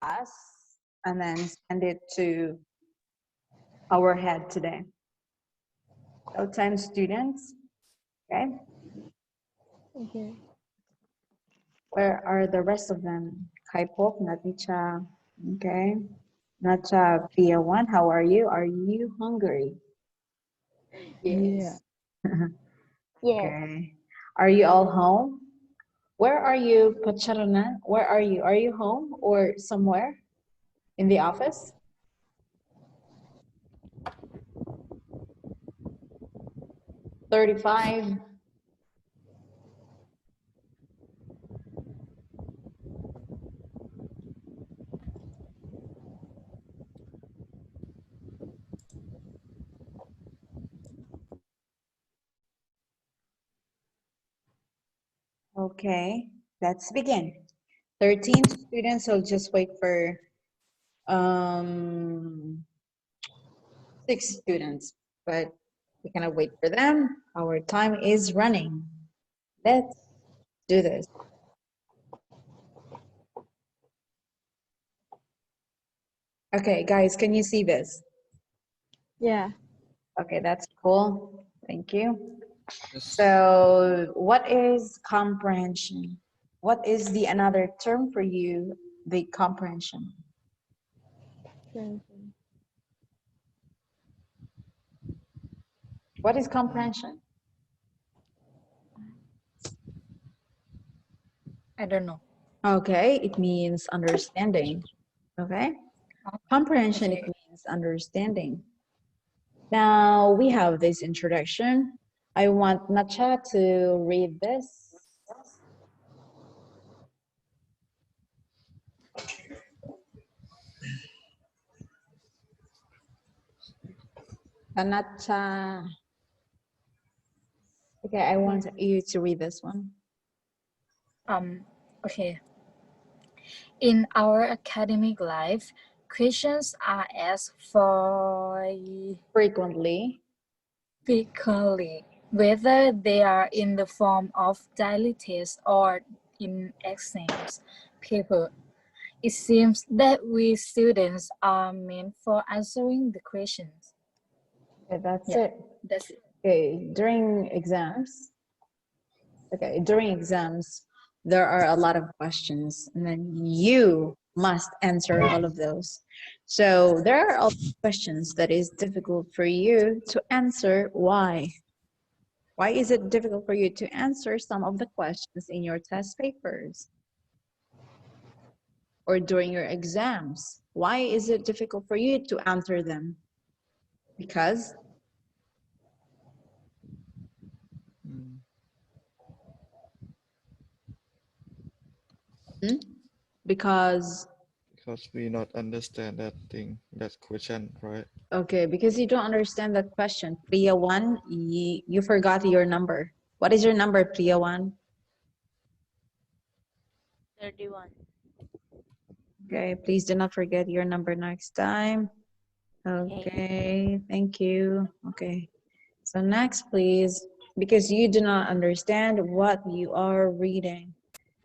class and then send it to our head today. So 10 students, okay? Okay. Where are the rest of them? Kaipok, Naticha, okay? Nacha, Pia 1, how are you? Are you hungry? Yeah. Yes. Okay. Are you all home? Where are you, Pacharana? Where are you? Are you home or somewhere in the office? 35. Okay, let's begin. 13 students, so just wait for um 6 students, but we cannot wait for them. Our time is running. Let's do this. Okay, guys, can you see this? Yeah. Okay, that's cool. Thank you. Yes. So, what is comprehension? What is the another term for you, the comprehension? What is comprehension? I don't know. Okay, it means understanding. Okay, comprehension, it Okay. means understanding. Now we have this introduction. I want Nacha to read this. Nacha. Okay, I want you to read this one. Okay. In our academic life, questions are asked Frequently. frequently, whether they are in the form of daily tests or in exams paper. It seems that we students are meant for answering the questions. Okay, that's Yeah. it. That's it. Okay, during exams, there are a lot of questions, and then you must answer all of those. So there are all questions that is difficult for you to answer. Why? Why is it difficult for you to answer some of the questions in your test papers or during your exams? Why is it difficult for you to answer them? Because Mm. hmm? Because Because we not understand that thing, that question, right? okay, because you don't understand that question. Priya 1, you forgot your number. What is your number, Priya 1? 31. Okay, please do not forget your number next time. Okay, thank you. Okay, so next, please, because you do not understand what you are reading.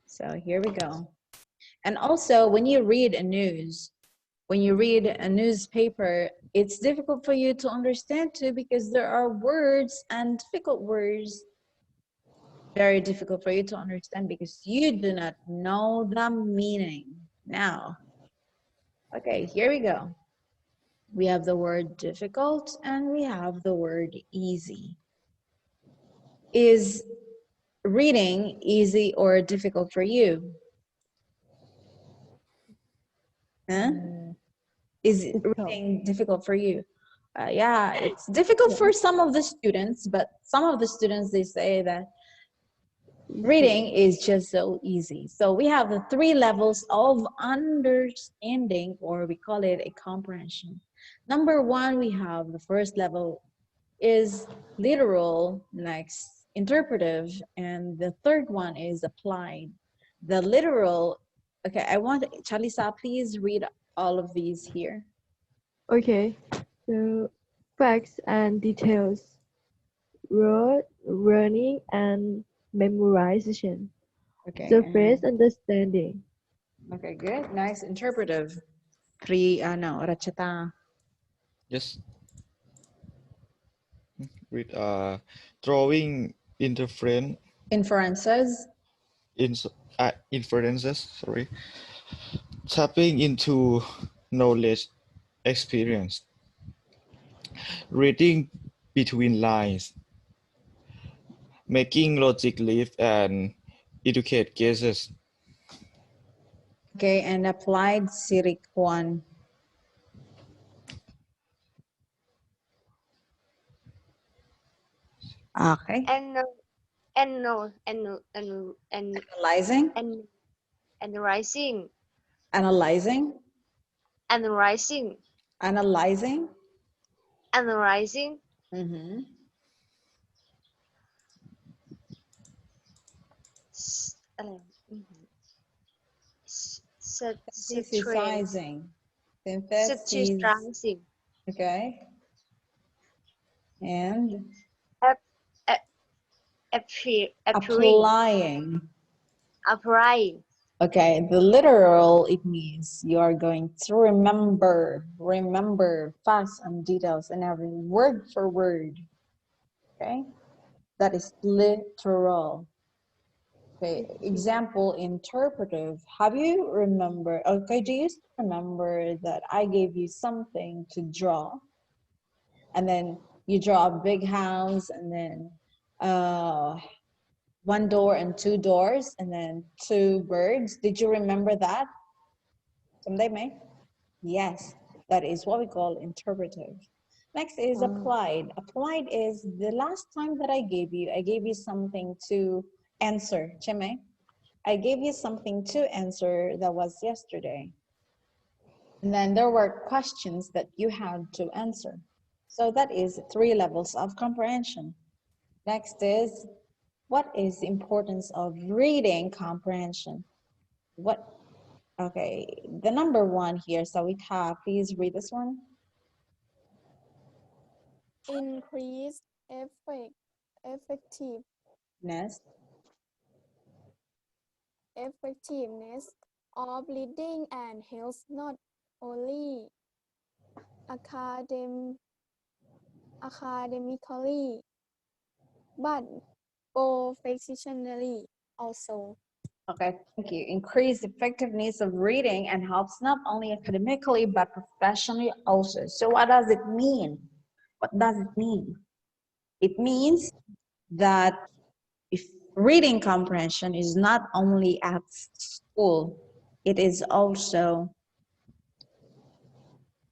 So here we go. And also, when you read a news, when you read a newspaper, it's difficult for you to understand too because there are words and difficult words. Very difficult for you to understand because you do not know the meaning. Now, okay, here we go. We have the word difficult and we have the word easy. Is reading easy or difficult for you? Huh? Is reading difficult for you? Yeah, it's difficult for some of the students, but some of the students, they say that reading is just so easy. So we have the 3 levels of understanding, or we call it a comprehension. Number 1, we have the first level is literal, next interpretive, and the third one is applied. The literal, okay, I want Chalisa, please read all of these here. Okay. So facts and details. Road, running and memorization. Okay. Surface understanding. Okay, good. Nice. Interpretive. Rachita. Yes. With drawing interference Inferences. in inferences. Sorry, tapping into knowledge experience, reading between lines, making logic live and educate guesses. Okay, and applied Sirikwan. Okay. And and no and Analyzing. and rising Analyzing. and rising Analyzing. and rising Mm-hmm.อะไรstrength Synthesizing. Synthesis. strength Okay. And applying. applying Okay, the literal, it means you are going to remember facts and details and every word for word. Okay, that is literal. Okay, example, interpretive. Have you remember? Okay, do you remember that I gave you something to draw, and then you draw a big house, and then one door and two doors, and then two birds. Did you remember that? Someday, May? Yes, that is what we call interpretive. Next is applied. Applied is the last time that I gave you something to answer. Chime, I gave you something to answer that was yesterday. And then there were questions that you had to answer. So that is 3 levels of comprehension. Next is, what is the importance of reading comprehension? Okay, the number 1 here, Sawita, please read this one. Increase effectiveness of reading and helps not only academically but professionally also. Okay, thank you. Increase effectiveness of reading and helps not only academically but professionally also. So what does it mean? What does it mean? It means that if reading comprehension is not only at school, it is also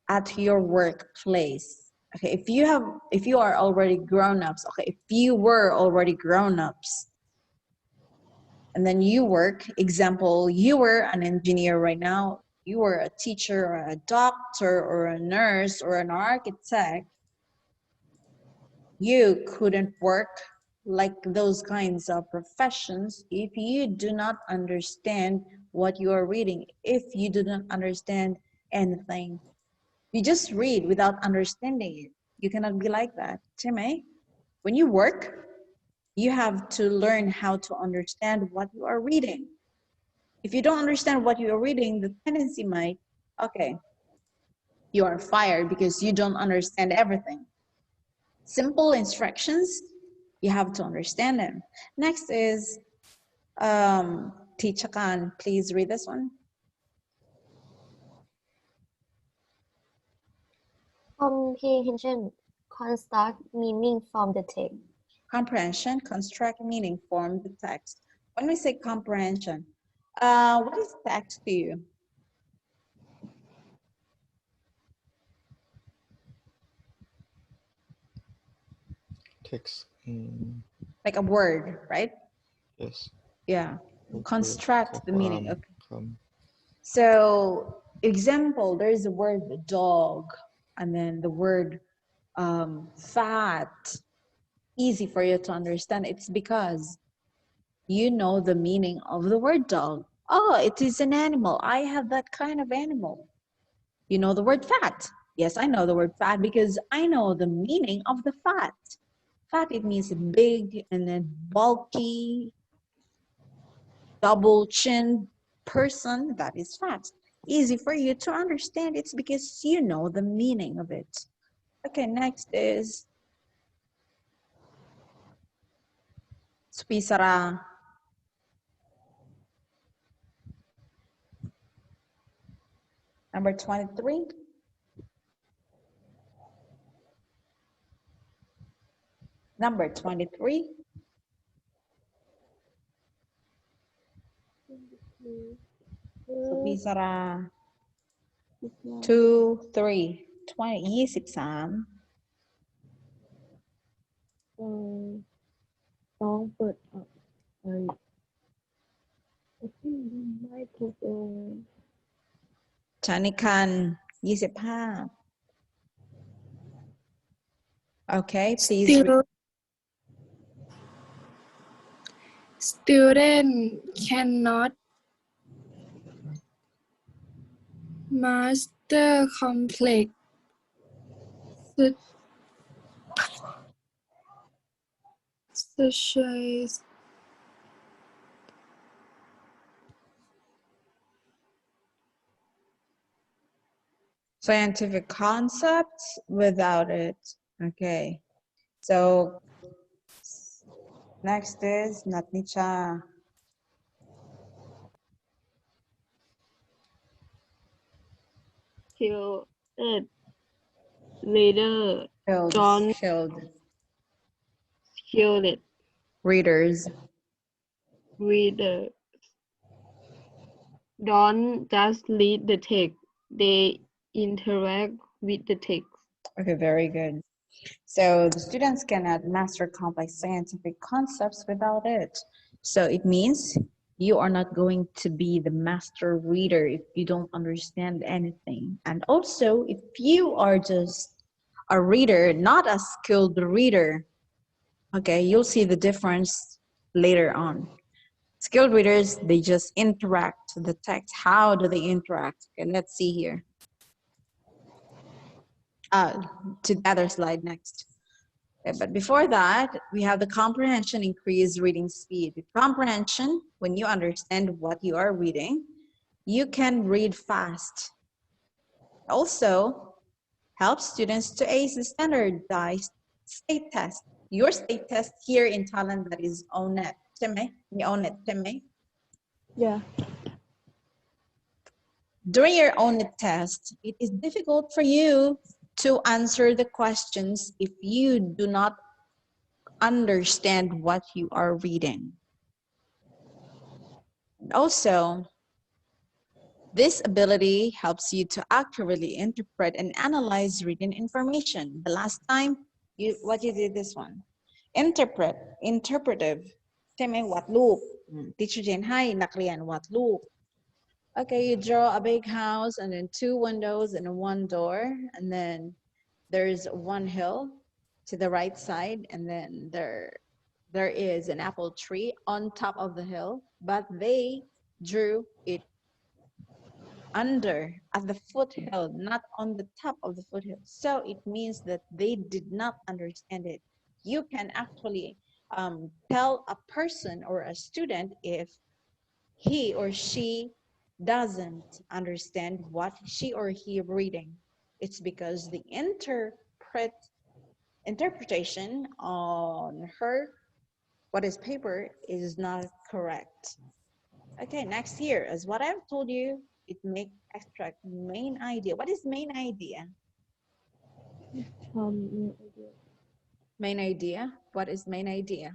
at your workplace. Okay, if you are already grown-ups, okay, if you were already grown-ups, and then you work, example, you were an engineer right now, you were a teacher or a doctor or a nurse or an architect, you couldn't work like those kinds of professions if you do not understand what you are reading, if you do not understand anything. You just read without understanding it. You cannot be like that. Timmy, when you work, you have to learn how to understand what you are reading. If you don't understand what you are reading, the tendency might, okay, you are fired because you don't understand everything. Simple instructions, you have to understand them. Next is, Teacher Khan, please read this one. comprehension construct meaning from the text. Comprehension, construct meaning, form the text. When we say comprehension, what is text to you? Text. Like a word, right? Yes. Yeah. Construct the meaning. Okay. Come. So, example, there's the word dog, and then the word fat. Easy for you to understand. It's because you know the meaning of the word dog. Oh, it is an animal. I have that kind of animal. You know the word fat. Yes, I know the word fat because I know the meaning of the fat. Fat, it means big and then bulky, double chin. person that is fast. Easy for you to understand. It's because you know the meaning of it. Okay, next is Supisara. Number 23. Number 23. Supisara. 2, 3, 20, 23. ต้องเปิดออกเอ้ยไม่ถูกChanikan, 25. Okay, please. Student cannot master complex such as Scientific concepts without it. Okay, so next is Natnicha. skilled reader Skilled, John- skilled skilled readers. reader don't just read the text, they interact with the text. Okay, very good. So the students cannot master complex scientific concepts without it. So it means you are not going to be the master reader if you don't understand anything. And also, if you are just a reader, not a skilled reader, okay, you'll see the difference later on. Skilled readers, they just interact with the text. How do they interact? Okay, let's see here. To the other slide next. Okay, but before that, we have the comprehension increased reading speed. With comprehension, when you understand what you are reading, you can read fast. Also, helps students to ace the standardized state test. Your state test here in Thailand, that is ONET. You own it, Yeah. During your ONET test, it is difficult for you to answer the questions if you do not understand what you are reading. Also, this ability helps you to accurately interpret and analyze written information. The last time, what you did this one? Interpretive. ใช่ไหมวาดรูป Teacher Jane ให้นักเรียนวาดรูป Okay, you draw a big house and then 2 windows and 1 door, and then there's one hill to the right side, and then there is an apple tree on top of the hill, but they drew it under at the foothill, not on the top of the foothill. So it means that they did not understand it. You can actually tell a person or a student if he or she doesn't understand what she or he reading. It's because the interpretation on her what is paper is not correct. Okay, next here is what I've told you. It make extract main idea. What is main idea? Main idea. What is main idea?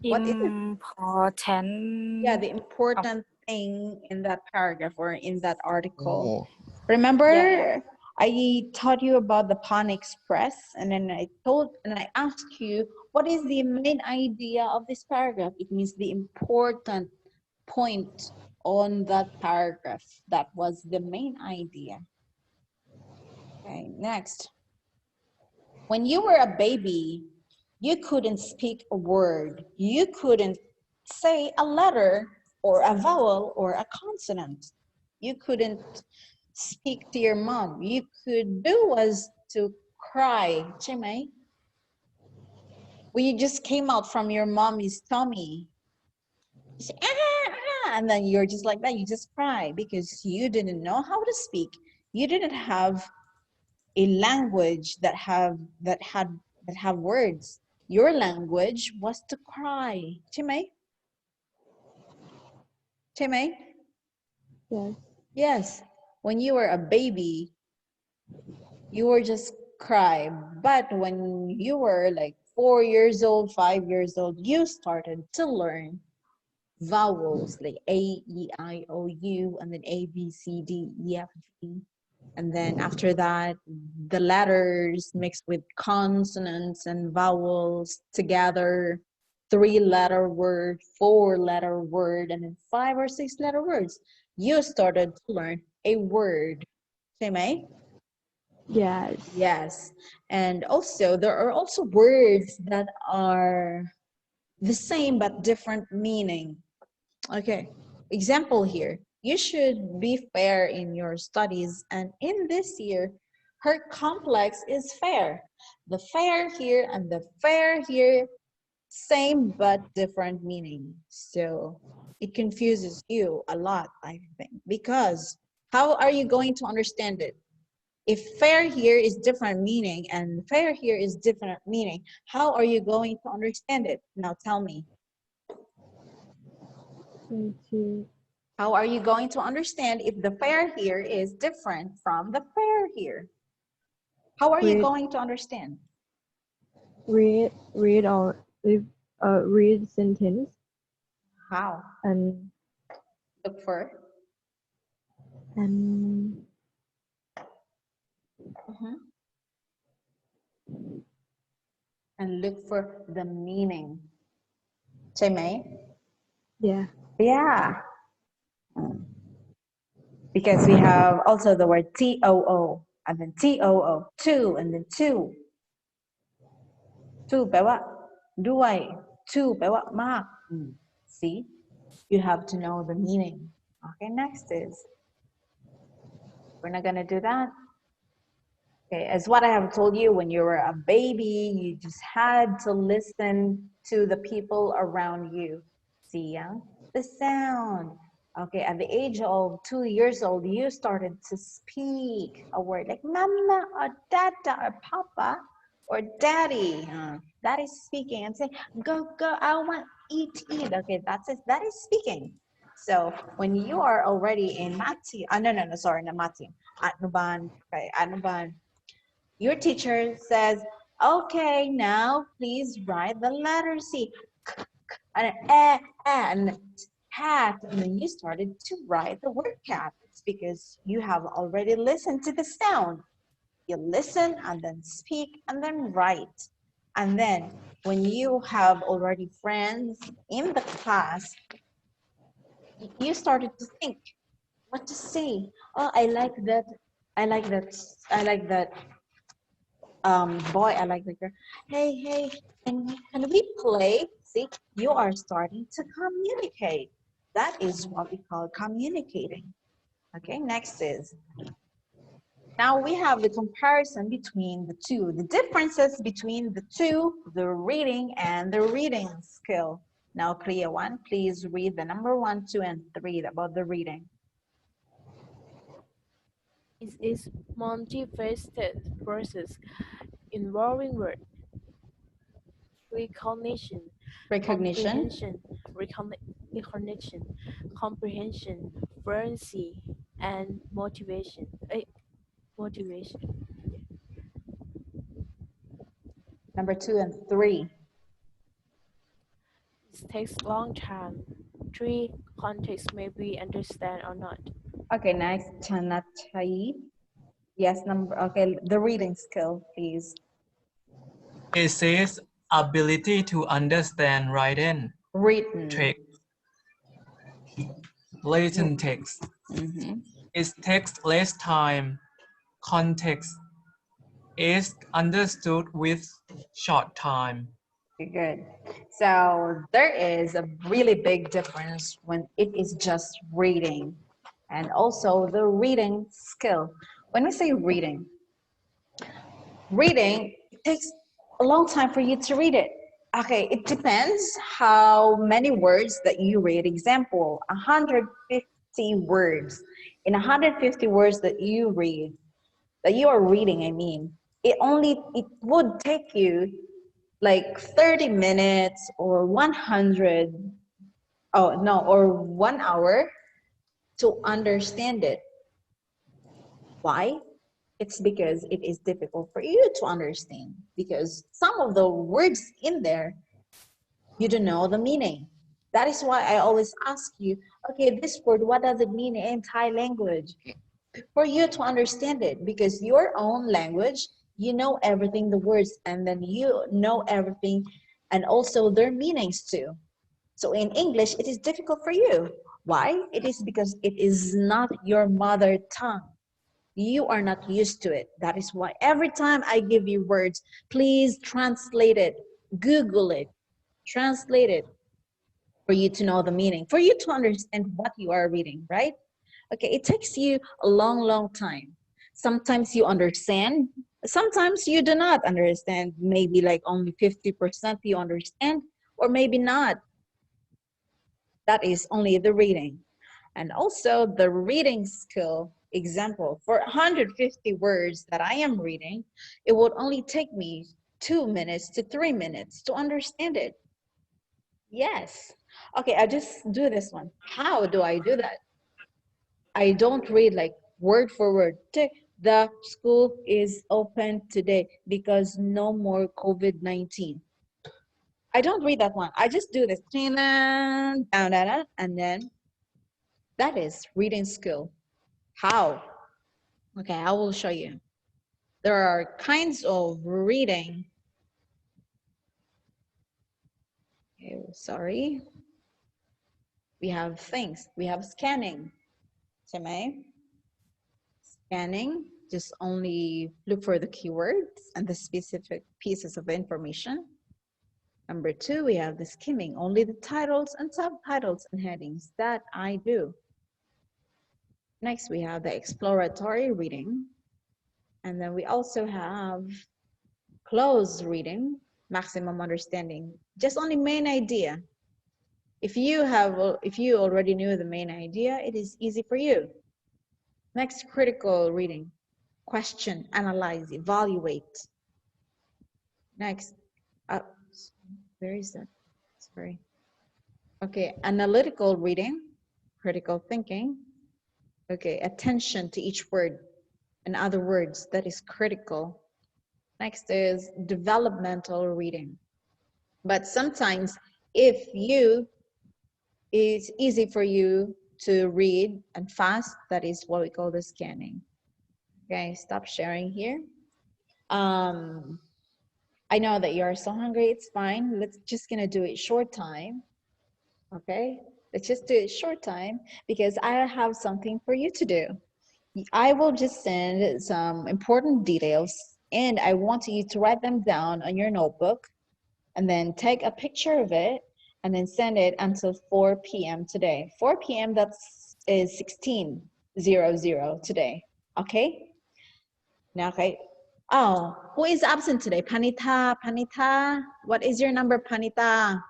What is it? Important. Yeah, the important thing in that paragraph or in that article. Oh, Remember, I taught you about the Pawn Express, and then I asked you, what is the main idea of this paragraph? It means the important point on that paragraph. That was the main idea. Okay, next. When you were a baby, you couldn't speak a word. You couldn't say a letter or a vowel or a consonant. You couldn't speak to your mom. You could do was to cry, ใช่ไหม? when you just came out from your mommy's tummy. You say, "Ah, ah," and then you're just like that. You just cry because you didn't know how to speak. You didn't have a language that have words. Your language was to cry. Chime? Chime? Yes. Yes. When you were a baby, you were just cry. But when you were like 4 years old, 5 years old, you started to learn vowels like A, E, I, O, U, and then A, B, C, D, E, F, G. And then after that, the letters mixed with consonants and vowels together, 3-letter word, 4-letter word, and then 5 or 6-letter words. You started to learn a word. May? Yes. Yes. And also, there are also words that are the same but different meaning. Okay, example here. You should be fair in your studies, and in this year, her complex is fair. The fair here and the fair here, same but different meaning. So it confuses you a lot, I think, because how are you going to understand it? If fair here is different meaning and fair here is different meaning, how are you going to understand it? Now tell me. How are you going to understand if the fair here is different from the fair here? How are you going to understand? Read or read sentence How? and Look for. and And look for the meaning. May? yeah. Yeah. Because we have also the word TOO and then TOO, two, and then two. Two แปลว่าด้วย two แปลว่ามาก See, you have to know the meaning. Okay, next is, we're not gonna do that. Okay, as what I have told you, when you were a baby, you just had to listen to the people around you. See, yeah? The sound. Okay, at the age of 2 years old, you started to speak a word like mama or dada or papa or daddy. That is speaking and say, go, go, I want eat. Okay, that's it. That is speaking. So when you are already in Mati, no, sorry, not Mati, Atnuban, okay, Atnuban, your teacher says, okay, now please write the letter C. And cat, and then you started to write the word cat. It's because you have already listened to the sound. You listen and then speak and then write. And then when you have already friends in the class, you started to think what to say. Oh, I like that. I like that. I like that. Boy, I like the girl. Hey, can we play? See, you are starting to communicate. That is what we call communicating. Okay, next is, now we have the comparison between the two, the differences between the two, the reading and the reading skill. Now, clear one, please read the number 1, 2, and 3 about the reading. It is multifaceted process involving word recognition, comprehension, fluency, and motivation. Number 2 and 3. It takes a long time. 3, context may be understand or not. Okay, next, Chanatai. Yes, okay, the reading skill, please. It says ability to understand written text. Written text. It takes less time. Context is understood with short time. Good. So there is a really big difference when it is just reading and also the reading skill. When we say reading, it takes a long time for you to read it. Okay, it depends how many words that you read. Example, 150 words. In 150 words that you read, that you are reading, I mean, it would take you like 30 minutes or 100, oh no, or 1 hour to understand it. Why? It's because it is difficult for you to understand, because some of the words in there, you don't know the meaning. That is why I always ask you, okay, this word, what does it mean in Thai language? For you to understand it, because your own language, you know everything, the words, and then you know everything, and also their meanings too. So in English, it is difficult for you. Why? It is because it is not your mother tongue. You are not used to it. That is why every time I give you words, please translate it, Google it, translate it for you to know the meaning, for you to understand what you are reading, right? Okay, it takes you a long, long time. Sometimes you understand, sometimes you do not understand, maybe like only 50% you understand, or maybe not. That is only the reading. And also the reading skill, example, for 150 words that I am reading, it would only take me 2 minutes to 3 minutes to understand it. Yes. Okay, I just do this one. How do I do that? I don't read like word for word. The school is open today because no more COVID-19. I don't read that one. I just do this. And then that is reading skill. How? Okay, I will show you. There are kinds of reading. Okay, sorry. We have things. We have scanning. Scanning, just only look for the keywords and the specific pieces of information. Number 2, we have the skimming, only the titles and subtitles and headings. That I do. Next, we have the exploratory reading. And then we also have close reading, maximum understanding, just only main idea. If you already knew the main idea, it is easy for you. Next, critical reading, question, analyze, evaluate. Next, where is that? Sorry. Okay, analytical reading, critical thinking. Okay, attention to each word and other words, that is critical. Next is developmental reading. But sometimes if it's easy for you to read and fast, that is what we call the scanning. Okay, stop sharing here. I know that you're so hungry, it's fine. Let's just gonna do it short time. Okay, let's just do it short time because I have something for you to do. I will just send some important details and I want you to write them down on your notebook and then take a picture of it and then send it until 4 p.m. today. 4 p.m. is 16:00 today. Okay? Now, okay. Oh, who is absent today? Panita, Panita. What is your number, Panita?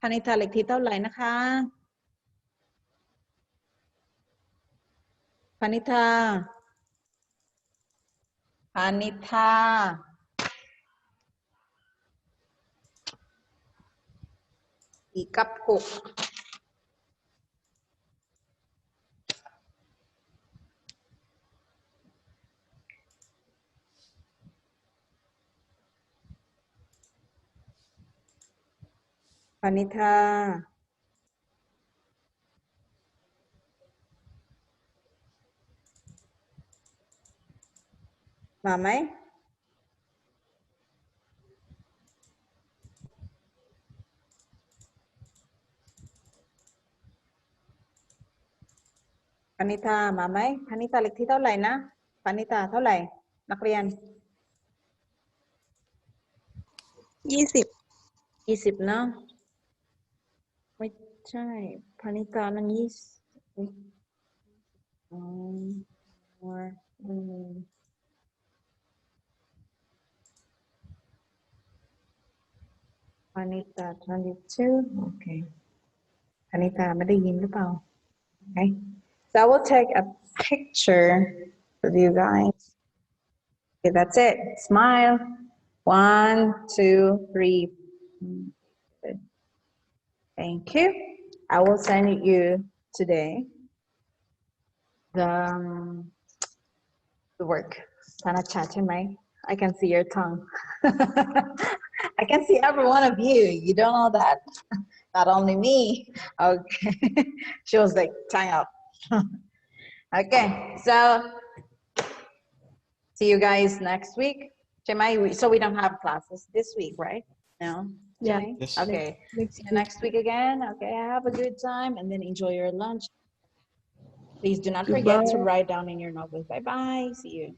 Panita เลขที่เท่าไหร่นะคะ Panita. Panita. Ikapko. Panita. มาไหม พนิตามาไหมพนิตาเลขที่เท่าไหร่นะพนิตาเท่าไหร่นักเรียน20เนาะไม่ใช่พนิตานั้น20 Anita 22 okay Anita ไม่ได้ยินหรือเปล่า okay so I will take a picture with you guys okay that's it smile 1 2 3 Good. Thank you I will send you today the work ธนชัดใช่ไหม I can see your tongue I can see every one of you you don't know that not only me okay she was like tying up okay so see you guys next week so we don't have classes this week right no Yeah. Yes. okay see you next week again okay have a good time and then enjoy your lunch please do not forget to Goodbye. write down in your notebook bye bye see you